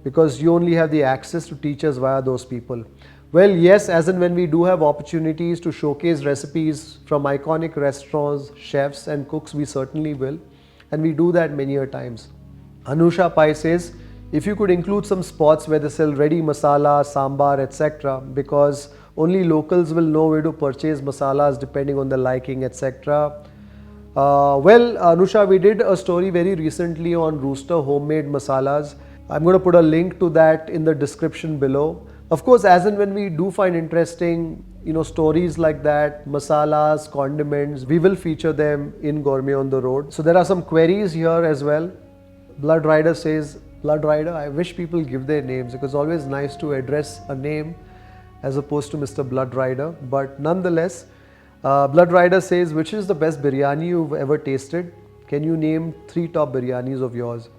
because you only have the access to teach us via those people. Well, yes, as and when we do have opportunities to showcase recipes from iconic restaurants, chefs and cooks, we certainly will, and we do that many a times. Anusha Pai says, if you could include some spots where they sell ready masala, sambar, etc., because only locals will know where to purchase masalas depending on the liking, etc. Well, Anusha, we did a story very recently on Rooster homemade masalas. I'm going to put a link to that in the description below. Of course, as and when we do find interesting, stories like that, masalas, condiments, we will feature them in Gourmet on the Road. So there are some queries here as well. Blood Rider says, Blood Rider, I wish people give their names, because it's always nice to address a name as opposed to Mr. Blood Rider. But nonetheless, Blood Rider says, which is the best biryani you've ever tasted? Can you name 3 top biryanis of yours?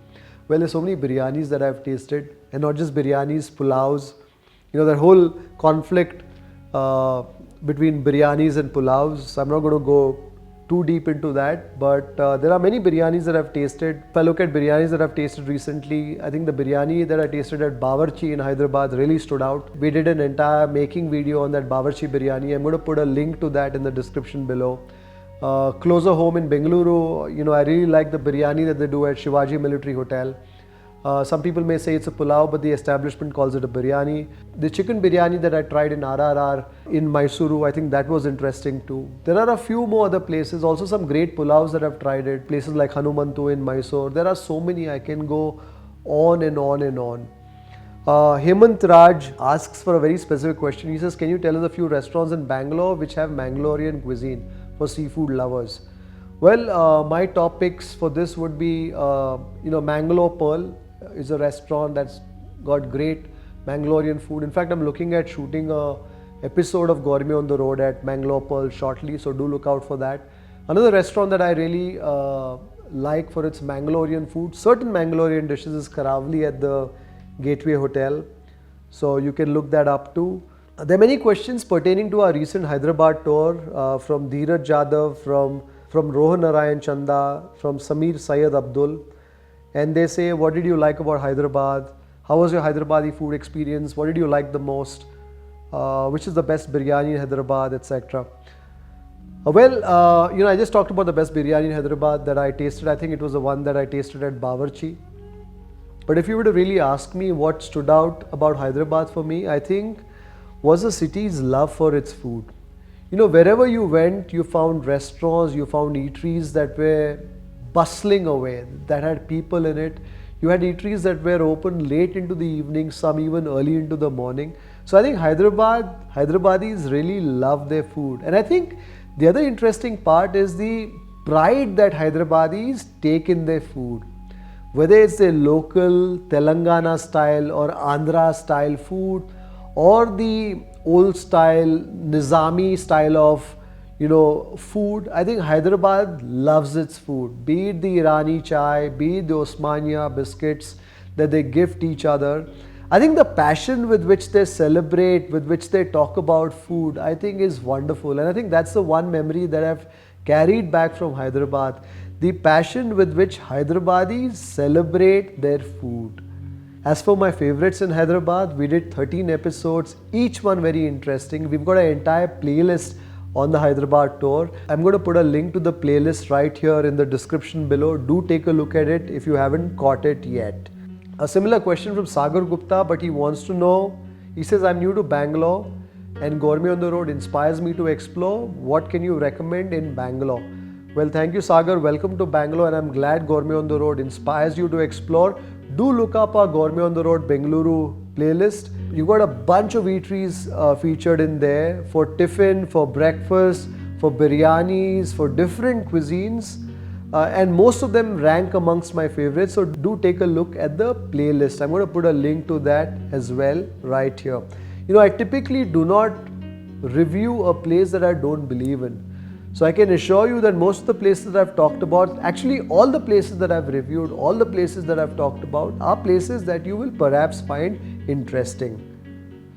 Well, there's so many biryanis that I've tasted, and not just biryanis, pulaus. That whole conflict between biryanis and pulaus. So I'm not going to go too deep into that, but there are many biryanis that I've tasted. If I look at biryanis that I've tasted recently, I think the biryani that I tasted at Bawarchi in Hyderabad really stood out. We did an entire making video on that Bawarchi biryani. I'm going to put a link to that in the description below. Closer home in Bengaluru, I really like the biryani that they do at Shivaji Military Hotel. Some people may say it's a pulao, but the establishment calls it a biryani. The chicken biryani that I tried in RRR in Mysuru, I think that was interesting too. There are a few more other places, also some great pulaus that I've tried at places like Hanumantu in Mysore. There are so many, I can go on and on and on. Hemant Raj asks for a very specific question. He says, can you tell us a few restaurants in Bangalore which have Mangalorean cuisine for seafood lovers? Well, my top picks for this would be, Mangalore Pearl is a restaurant that's got great Mangalorean food. In fact, I'm looking at shooting a episode of Gourmet on the Road at Mangalore Pearl shortly, so do look out for that. Another restaurant that I really like for its Mangalorean food, certain Mangalorean dishes, is Karavli at the Gateway Hotel, so you can look that up too. There are many questions pertaining to our recent Hyderabad tour from Dheeraj Jadhav, from Rohan Narayan Chanda, from Samir Syed Abdul, and they say, what did you like about Hyderabad? How was your Hyderabadi food experience? What did you like the most? Which is the best biryani in Hyderabad, etc. I just talked about the best biryani in Hyderabad that I tasted. I think it was the one that I tasted at Bawarchi. But if you were to really ask me what stood out about Hyderabad for me, I think was the city's love for its food. Wherever you went, you found restaurants, you found eateries that were bustling away, that had people in it. You had eateries that were open late into the evening, some even early into the morning. So I think Hyderabadis really love their food. And I think the other interesting part is the pride that Hyderabadis take in their food. Whether it's their local Telangana style or Andhra style food, or the old style Nizami style of food, I think Hyderabad loves its food. Be it the Irani chai, be it the Osmania biscuits that they gift each other. I think the passion with which they celebrate, with which they talk about food, I think is wonderful. And I think that's the one memory that I've carried back from Hyderabad. The passion with which Hyderabadis celebrate their food. As for my favorites in Hyderabad, we did 13 episodes, each one very interesting. We've got an entire playlist on the Hyderabad tour. I'm going to put a link to the playlist right here in the description below. Do take a look at it if you haven't caught it yet. A similar question from Sagar Gupta, but he wants to know, he says, I'm new to Bangalore and Gourmet on the Road inspires me to explore. What can you recommend in Bangalore? Well, thank you, Sagar. Welcome to Bangalore, and I'm glad Gourmet on the Road inspires you to explore. Do look up our Gourmet on the Road Bengaluru playlist. You got a bunch of eateries featured in there for tiffin, for breakfast, for biryanis, for different cuisines. And most of them rank amongst my favorites, so do take a look at the playlist. I'm going to put a link to that as well right here. I typically do not review a place that I don't believe in. So I can assure you that most of the places that I've talked about, actually all the places that I've reviewed, all the places that I've talked about are places that you will perhaps find interesting.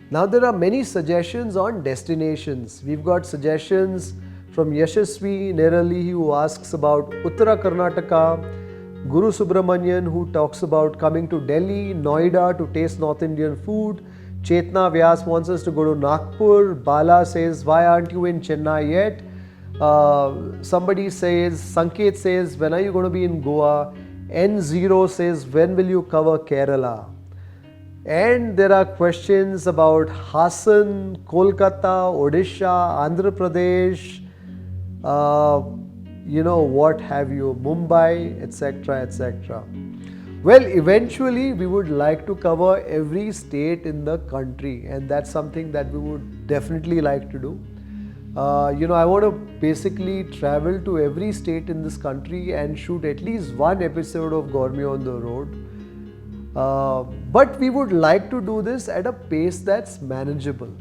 Now there are many suggestions on destinations. We've got suggestions from Yashasvi Nerali, who asks about Uttara Karnataka, Guru Subramanian, who talks about coming to Delhi, Noida to taste North Indian food. Chetna Vyas wants us to go to Nagpur. Bala says, why aren't you in Chennai yet? Somebody says, Sanket says, when are you going to be in Goa? N0 says, when will you cover Kerala? And there are questions about Hassan, Kolkata, Odisha, Andhra Pradesh, what have you, Mumbai, etc., etc. Well, eventually we would like to cover every state in the country, and that's something that we would definitely like to do. I want to basically travel to every state in this country and shoot at least one episode of Gourmet on the road. But we would like to do this at a pace that's manageable.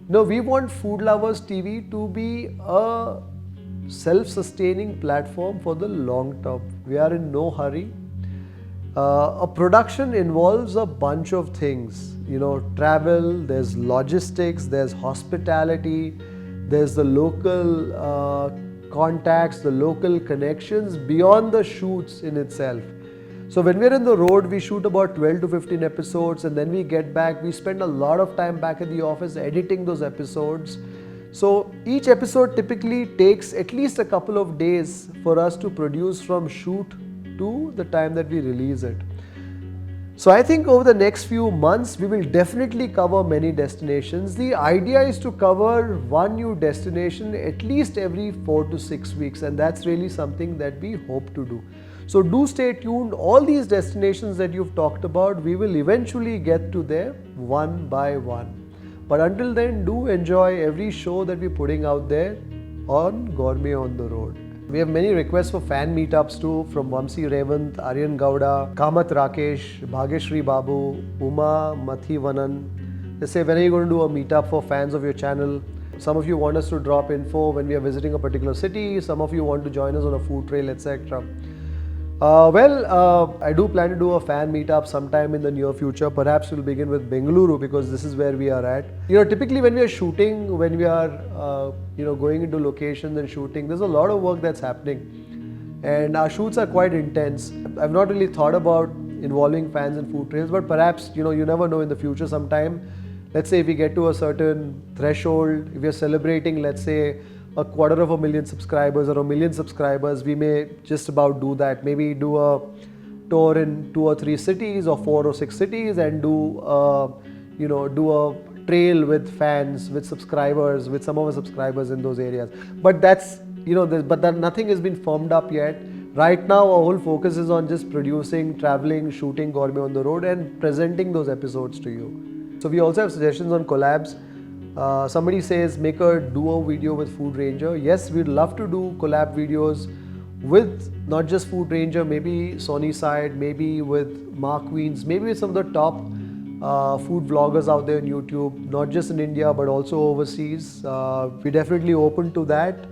We want Food Lovers TV to be a self-sustaining platform for the long term. We are in no hurry. A production involves a bunch of things. Travel, there's logistics, there's hospitality, there's the local contacts, the local connections beyond the shoots in itself. So when we're in the road, we shoot about 12 to 15 episodes, and then we get back. We spend a lot of time back at the office editing those episodes. So each episode typically takes at least a couple of days for us to produce from shoot to the time that we release it. So I think over the next few months, we will definitely cover many destinations. The idea is to cover one new destination at least every 4 to 6 weeks, and that's really something that we hope to do. So do stay tuned. All these destinations that you've talked about, we will eventually get to there one by one. But until then, do enjoy every show that we're putting out there on Gourmet on the Road. We have many requests for fan meetups too, from Vamsi Revant, Aryan Gowda, Kamath Rakesh, Bhageshri Babu, Uma Mathivanan. They say, when are you going to do a meetup for fans of your channel? Some of you want us to drop info when we are visiting a particular city. Some of you want to join us on a food trail, etc. I do plan to do a fan meetup sometime in the near future. Perhaps we'll begin with Bengaluru, because this is where we are at. Typically when we are shooting, when we are going into locations and shooting, there's a lot of work that's happening, and our shoots are quite intense. I've not really thought about involving fans in food trails, but perhaps you never know in the future sometime. Let's say if we get to a certain threshold, if we are celebrating, let's say, 250,000 subscribers or 1 million subscribers, we may just about do that. Maybe do a tour in 2 or 3 cities or 4 or 6 cities, and do a trail with fans, with subscribers, with some of our subscribers in those areas. But that's nothing has been formed up yet. Right now our whole focus is on just producing, traveling, shooting Gourmet on the Road and presenting those episodes to you. So we also have suggestions on collabs. Somebody says, make a duo video with Food Ranger. Yes, we'd love to do collab videos with not just Food Ranger, maybe Sony Side, maybe with Mark Weens, maybe with some of the top food vloggers out there on YouTube, not just in India but also overseas. We're definitely open to that.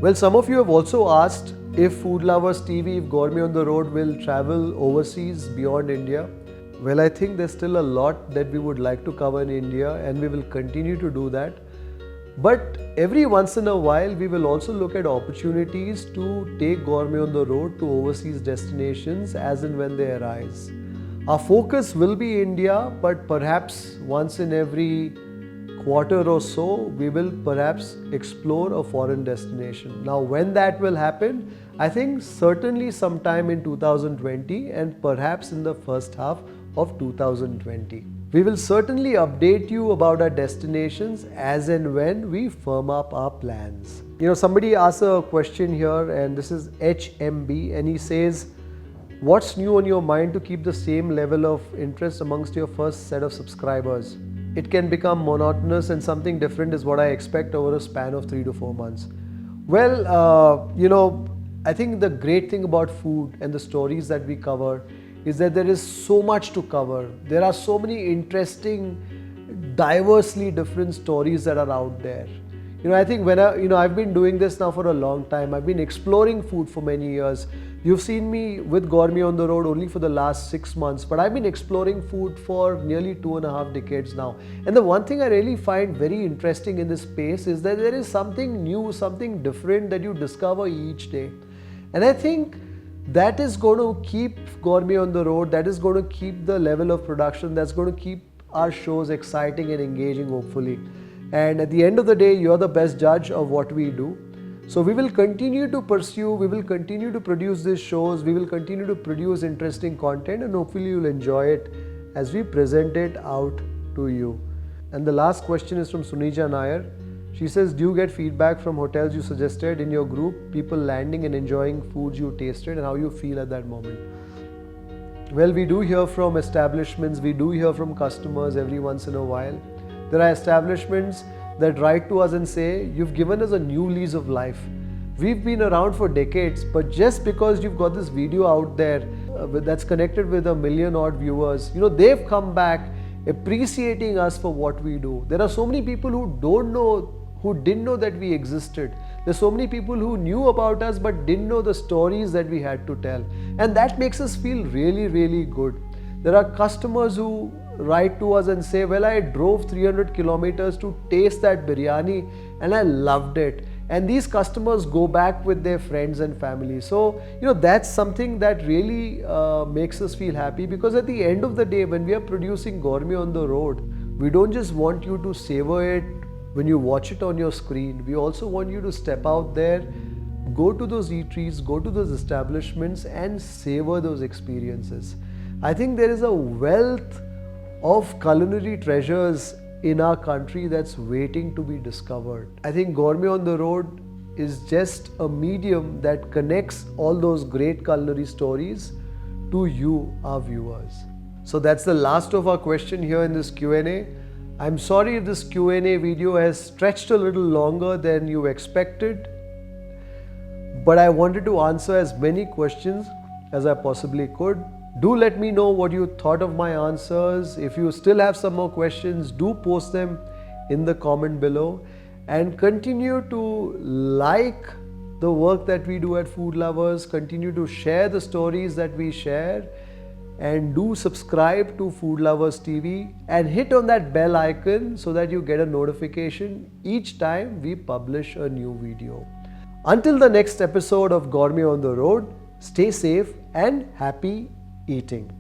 Well, some of you have also asked if Food Lovers TV, if Gourmet on the Road will travel overseas beyond India. Well, I think there's still a lot that we would like to cover in India, and we will continue to do that. But every once in a while, we will also look at opportunities to take Gourmet on the Road to overseas destinations as and when they arise. Our focus will be India, but perhaps once in every quarter or so, we will perhaps explore a foreign destination. Now, when that will happen, I think certainly sometime in 2020 and perhaps in the first half of 2020. We will certainly update you about our destinations as and when we firm up our plans. Somebody asked a question here, and this is HMB, and he says, What's new on your mind to keep the same level of interest amongst your first set of subscribers? It can become monotonous, and something different is what I expect over a span of 3 to 4 months. Well, I think the great thing about food and the stories that we cover is that there is so much to cover. There are so many interesting, diversely different stories that are out there. I think I've been doing this now for a long time. I've been exploring food for many years. You've seen me with Gourmet on the road only for the last 6 months, but I've been exploring food for nearly 2.5 decades now. And the one thing I really find very interesting in this space is that there is something new, something different that you discover each day. And I think that is going to keep Gourmet on the road, that is going to keep the level of production, that's going to keep our shows exciting and engaging, hopefully. And at the end of the day, you're the best judge of what we do. So we will continue to pursue, we will continue to produce these shows, we will continue to produce interesting content, and hopefully you'll enjoy it as we present it out to you. And the last question is from Sunija Nair. She says, do you get feedback from hotels you suggested in your group, people landing and enjoying foods you tasted, and how you feel at that moment? Well, we do hear from establishments, we do hear from customers every once in a while. There are establishments that write to us and say, you've given us a new lease of life. We've been around for decades, but just because you've got this video out there that's connected with 1 million odd viewers, they've come back appreciating us for what we do. There are so many people who didn't know that we existed. There's so many people who knew about us but didn't know the stories that we had to tell. And that makes us feel really, really good. There are customers who write to us and say, well, I drove 300 kilometers to taste that biryani and I loved it. And these customers go back with their friends and family. So, that's something that really makes us feel happy, because at the end of the day, when we are producing Gourmet on the road, we don't just want you to savor it when you watch it on your screen. We also want you to step out there, go to those eateries, go to those establishments and savor those experiences. I think there is a wealth of culinary treasures in our country that's waiting to be discovered. I think Gourmet on the Road is just a medium that connects all those great culinary stories to you, our viewers. So that's the last of our question here in this Q&A. I'm sorry if this Q&A video has stretched a little longer than you expected, but I wanted to answer as many questions as I possibly could. Do let me know what you thought of my answers. If you still have some more questions, do post them in the comment below, and continue to like the work that we do at Food Lovers, continue to share the stories that we share, and do subscribe to Food Lovers TV and hit on that bell icon so that you get a notification each time we publish a new video. Until the next episode of Gourmet on the Road, stay safe and happy eating.